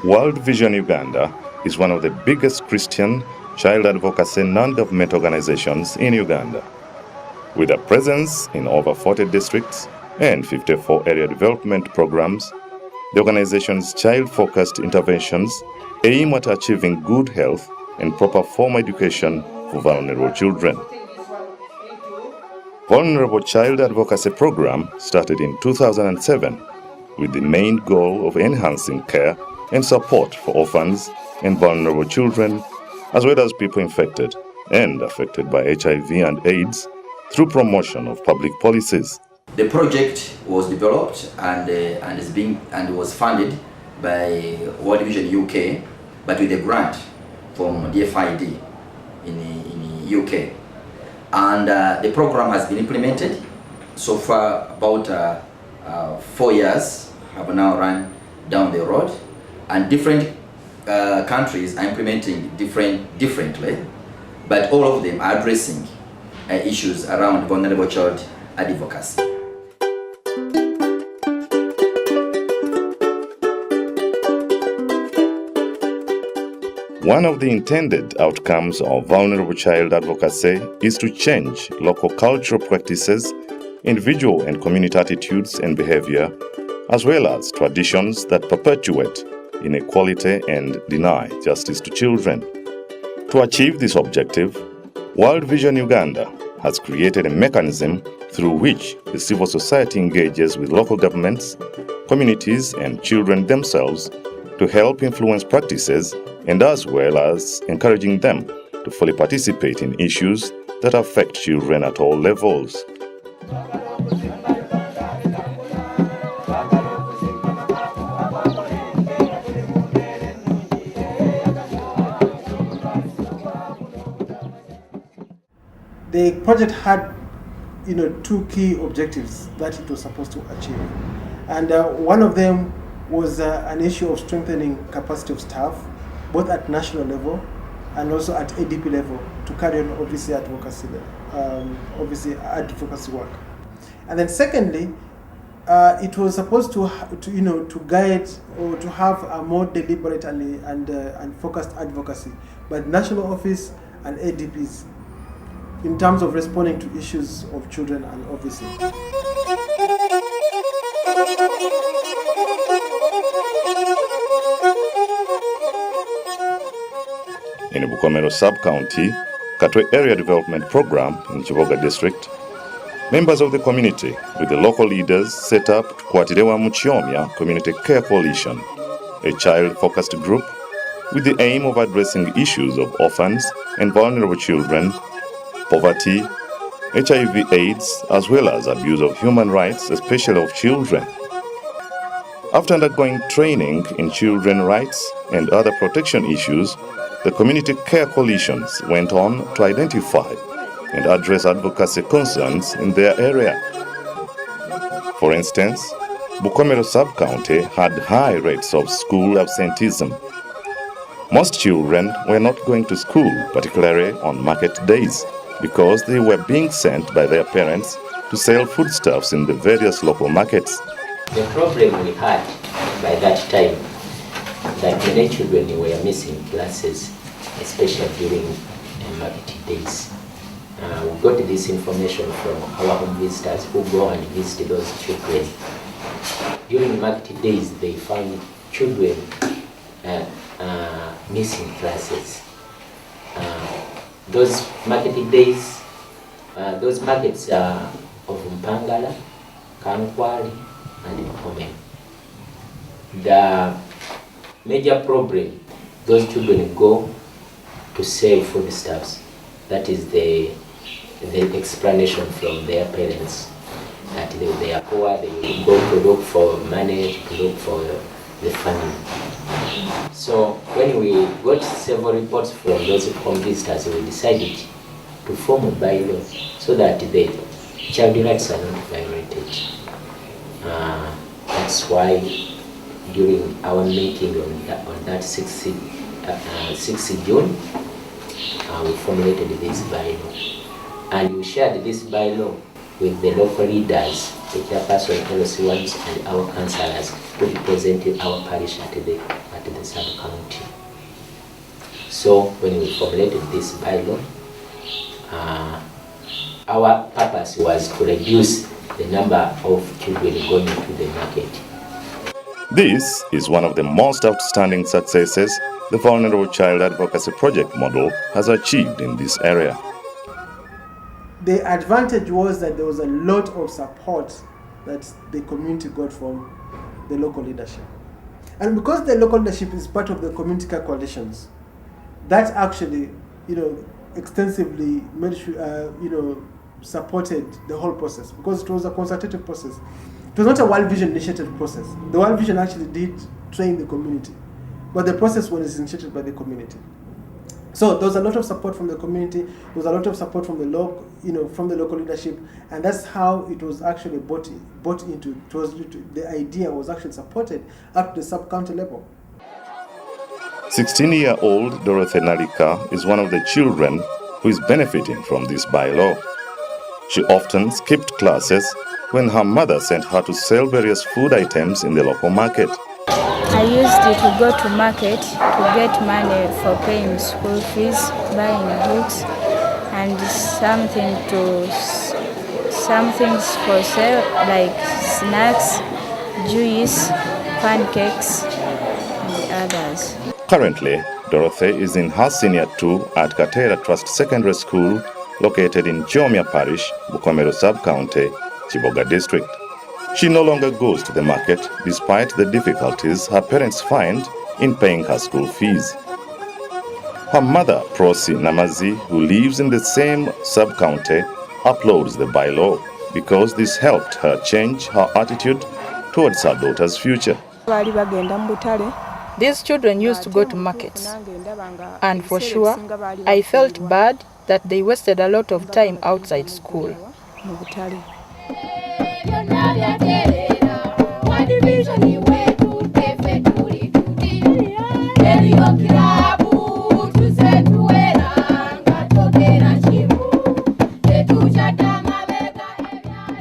World Vision Uganda is one of the biggest Christian child advocacy non-government organizations in Uganda. With a presence in over 40 districts and 54 area development programs, the organization's child-focused interventions aim at achieving good health and proper formal education for vulnerable children. Vulnerable Child Advocacy Program started in 2007 with the main goal of enhancing care and support for orphans and vulnerable children, as well as people infected and affected by HIV and AIDS through promotion of public policies. The project was developed and was funded by World Vision UK, but with a grant from DFID in UK. And the program has been implemented. So far, about 4 years have now run down the road, and different countries are implementing differently, but all of them are addressing issues around vulnerable child advocacy. One of the intended outcomes of vulnerable child advocacy is to change local cultural practices, individual and community attitudes and behavior, as well as traditions that perpetuate inequality and deny justice to children. To achieve this objective, World Vision Uganda has created a mechanism through which the civil society engages with local governments, communities, and children themselves to help influence practices and as well as encouraging them to fully participate in issues that affect children at all levels. The project had, two key objectives that it was supposed to achieve, and one of them was an issue of strengthening capacity of staff, both at national level and also at ADP level, to carry on obviously advocacy work. And then secondly, it was supposed to guide or to have a more deliberate and focused advocacy by the national office and ADPs in terms of responding to issues of children and obviously. In the Bukomero Sub-County, Katwe Area Development Program in Kiboga District, members of the community with the local leaders set up Kwatirewa Muchiomya Community Care Coalition, a child-focused group with the aim of addressing issues of orphans and vulnerable children, poverty, HIV/AIDS, as well as abuse of human rights, especially of children. After undergoing training in children's rights and other protection issues, the community care coalitions went on to identify and address advocacy concerns in their area. For instance, Bukomero Sub-County had high rates of school absenteeism. Most children were not going to school, particularly on market days, because they were being sent by their parents to sell foodstuffs in the various local markets. The problem we had by that time, that many children were missing classes, especially during market days. We got this information from our home visitors who go and visit those children. During market days, they found children missing classes. Those market days, those markets are of Mpangala, Kankwali, and Bukomero. The major problem, those children go to sell foodstuffs. That is the explanation from their parents, that they are poor, they will go to look for money, to look for the family. So when we got several reports from those home visitors, we decided to form a bylaw so that the child rights are not violated. That's why during our meeting on that 6th June, we formulated this bylaw, and we shared this bylaw with the local leaders, the chairperson, LOC1s, and our councillors, who represented our parish at the sub-county. So when we formulated this bylaw, our purpose was to reduce the number of children going to the market. This is one of the most outstanding successes the Vulnerable Child Advocacy Project model has achieved in this area. The advantage was that there was a lot of support that the community got from the local leadership. And because the local leadership is part of the community care coalitions, that actually, extensively made sure, supported the whole process, because it was a consultative process. It was not a World Vision initiated process. The World Vision actually did train the community, but the process was initiated by the community. So there was a lot of support from the community. There was a lot of support from the local leadership, and that's how it was actually bought into. The idea was actually supported up to the sub-county level. 16-year-old Dorothy Nalika is one of the children who is benefiting from this bylaw. She often skipped classes when her mother sent her to sell various food items in the local market. I used it to go to market to get money for paying school fees, buying books, and some things for sale like snacks, juice, pancakes, and others. Currently, Dorothy is in her senior 2 at Katera Trust Secondary School, located in Chiomya Parish, Bukomero Sub-County, Chiboga District. She no longer goes to the market despite the difficulties her parents find in paying her school fees. Her mother, Prosi Namazi, who lives in the same sub-county, applauds the bylaw because this helped her change her attitude towards her daughter's future. These children used to go to markets, and for sure, I felt bad that they wasted a lot of time outside school.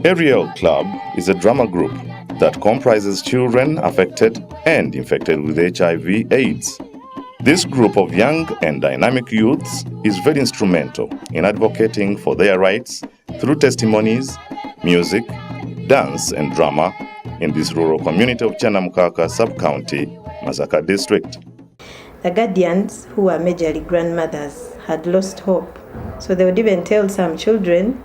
Aerial Club is a drama group that comprises children affected and infected with HIV/AIDS. This group of young and dynamic youths is very instrumental in advocating for their rights through testimonies, music, dance and drama in this rural community of Chanamukaka Sub-County, Masaka District. The guardians, who were majorly grandmothers, had lost hope. So they would even tell some children,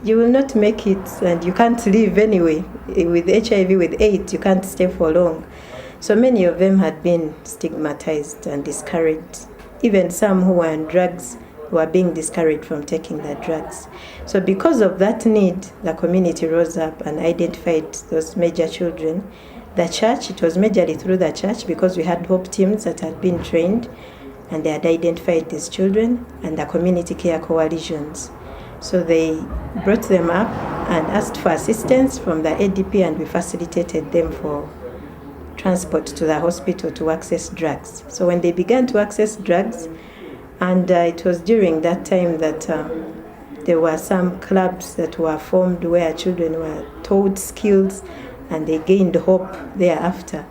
you will not make it and you can't live anyway. With HIV, with AIDS, you can't stay for long. So many of them had been stigmatized and discouraged. Even some who were on drugs were being discouraged from taking their drugs. So because of that need, the community rose up and identified those major children. The church, it was majorly through the church because we had hope teams that had been trained and they had identified these children, and the community care coalitions. So they brought them up and asked for assistance from the ADP, and we facilitated them for transport to the hospital to access drugs. So when they began to access drugs, and it was during that time that there were some clubs that were formed where children were taught skills and they gained hope thereafter.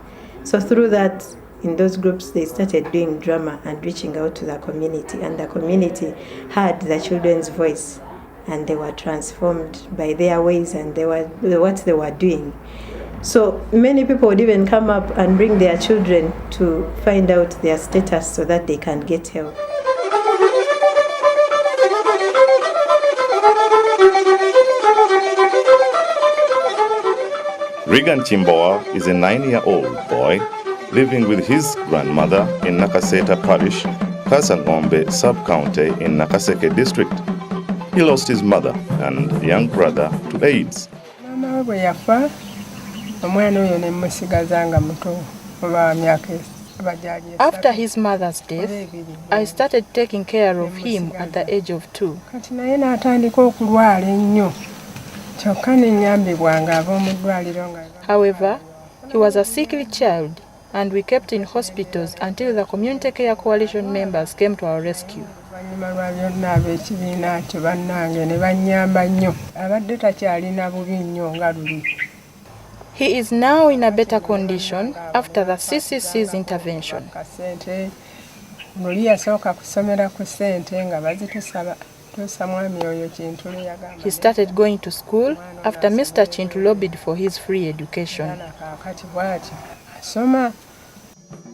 So through that, in those groups, they started doing drama and reaching out to the community, and the community heard the children's voice and they were transformed by their ways and what they were doing. So many people would even come up and bring their children to find out their status so that they can get help. Regan Chimboa is a 9-year-old boy living with his grandmother in Nakaseta Parish, Kasangombe Sub-County in Nakaseke District. He lost his mother and young brother to AIDS. After his mother's death, I started taking care of him at the age of 2. However, he was a sickly child, and we kept in hospitals until the community care coalition members came to our rescue. He is now in a better condition after the CCC's intervention. He started going to school after Mr. Chintu lobbied for his free education.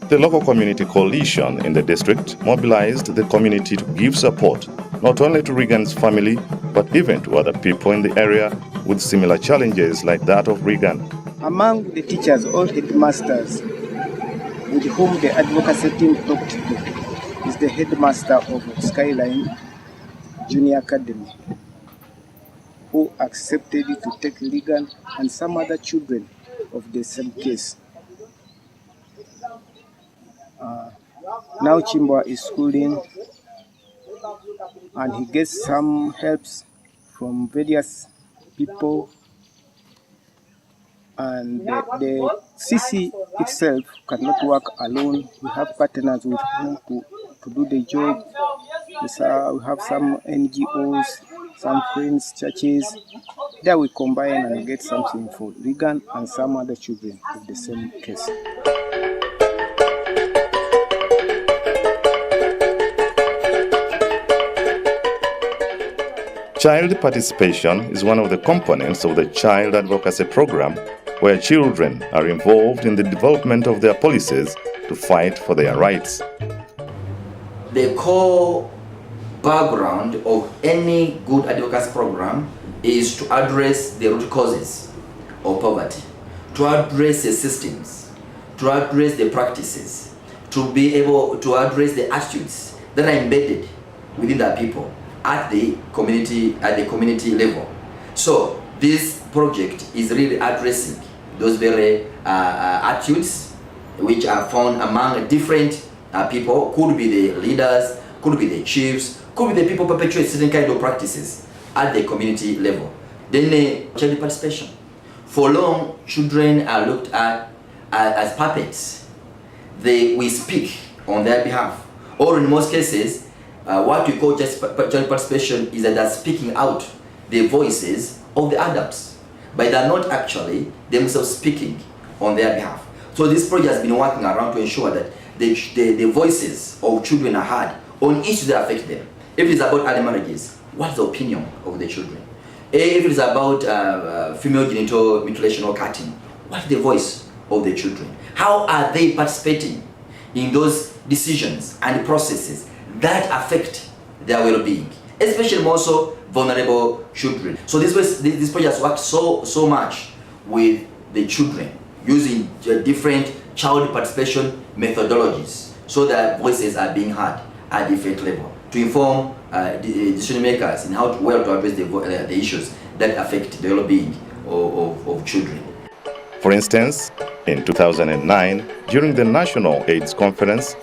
The local community coalition in the district mobilized the community to give support not only to Regan's family, but even to other people in the area with similar challenges like that of Regan. Among the teachers or headmasters with whom the advocacy team talked to is the headmaster of Skyline Junior Academy, who accepted to take Regan and some other children of the same case. Now Chimbwa is schooling and he gets some helps from various people, and the CC itself cannot work alone. We have partners with whom to do the job. We have some NGOs, some friends, churches. There we combine and get something for Regan and some other children of the same case. Child participation is one of the components of the child advocacy program, where children are involved in the development of their policies to fight for their rights. The core background of any good advocacy program is to address the root causes of poverty, to address the systems, to address the practices, to be able to address the attitudes that are embedded within the people at the community level. So this project is really addressing those very attitudes which are found among different people. Could be the leaders, could be the chiefs, could be the people perpetuate certain kind of practices at the community level. Then child participation. For long, children are looked at as puppets. We speak on their behalf, or in most cases, what we call child participation is that they're speaking out the voices of the adults, but they're not actually themselves speaking on their behalf. So this project has been working around to ensure that the voices of children are heard on issues that affect them. If it is about early marriages, what's the opinion of the children? If it is about female genital mutilation or cutting, what's the voice of the children? How are they participating in those decisions and processes that affect their well-being, especially more so vulnerable children? So this project has worked so much with the children, using different child participation methodologies, so that voices are being heard at different levels to inform decision makers in how to address the issues that affect the well-being of children. For instance, in 2009, during the National AIDS Conference,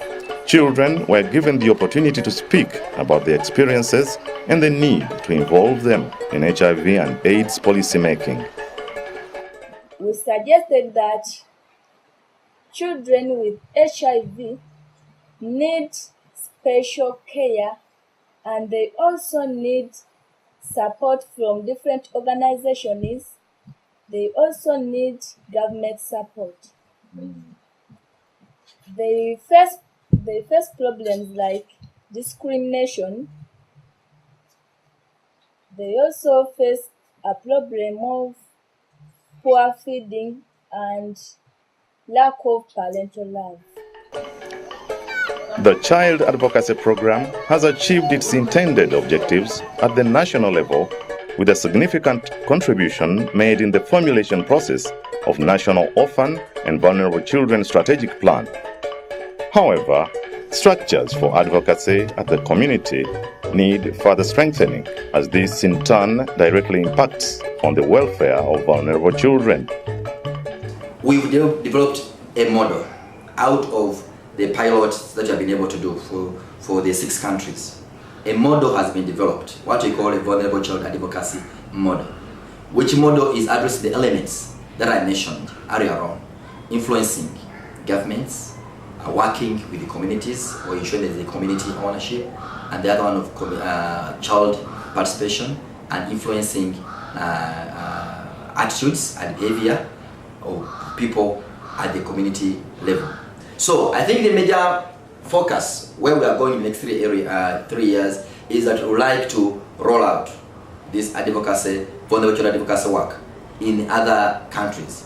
children were given the opportunity to speak about their experiences and the need to involve them in HIV and AIDS policy making. We suggested that children with HIV need special care, and they also need support from different organizations. They also need government support. They face problems like discrimination. They also face a problem of poor feeding and lack of parental love. The Child Advocacy Program has achieved its intended objectives at the national level, with a significant contribution made in the formulation process of National Orphan and Vulnerable Children Strategic Plan. However, structures for advocacy at the community need further strengthening, as this in turn directly impacts on the welfare of vulnerable children. We've developed a model out of the pilots that we have been able to do for the 6 countries. A model has been developed, what we call a vulnerable child advocacy model, which model is addressing the elements that I mentioned earlier on, influencing governments, working with the communities, or ensuring there's a community ownership, and the other one of child participation and influencing attitudes and behavior of people at the community level. So I think the major focus where we are going in the next 3 years is that we would like to roll out this advocacy, vulnerable children advocacy work in other countries.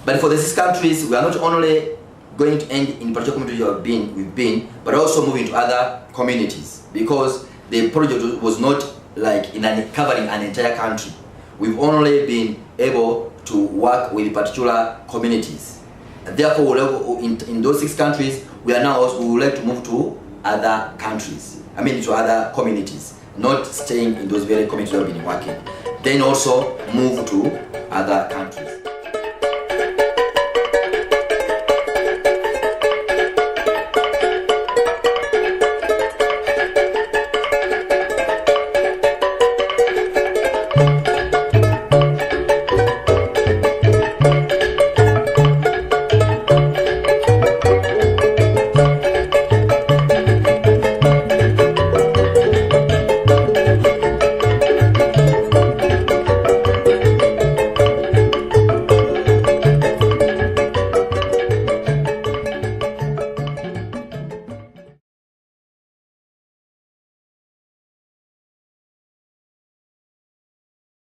But for the 6 countries, we are not only going to end in particular community we've been, but also moving to other communities, because the project was not like covering an entire country. We've only been able to work with particular communities. And therefore, in those 6 countries, we would like to move to other countries. To other communities, not staying in those very communities we've been working. Then also move to other countries.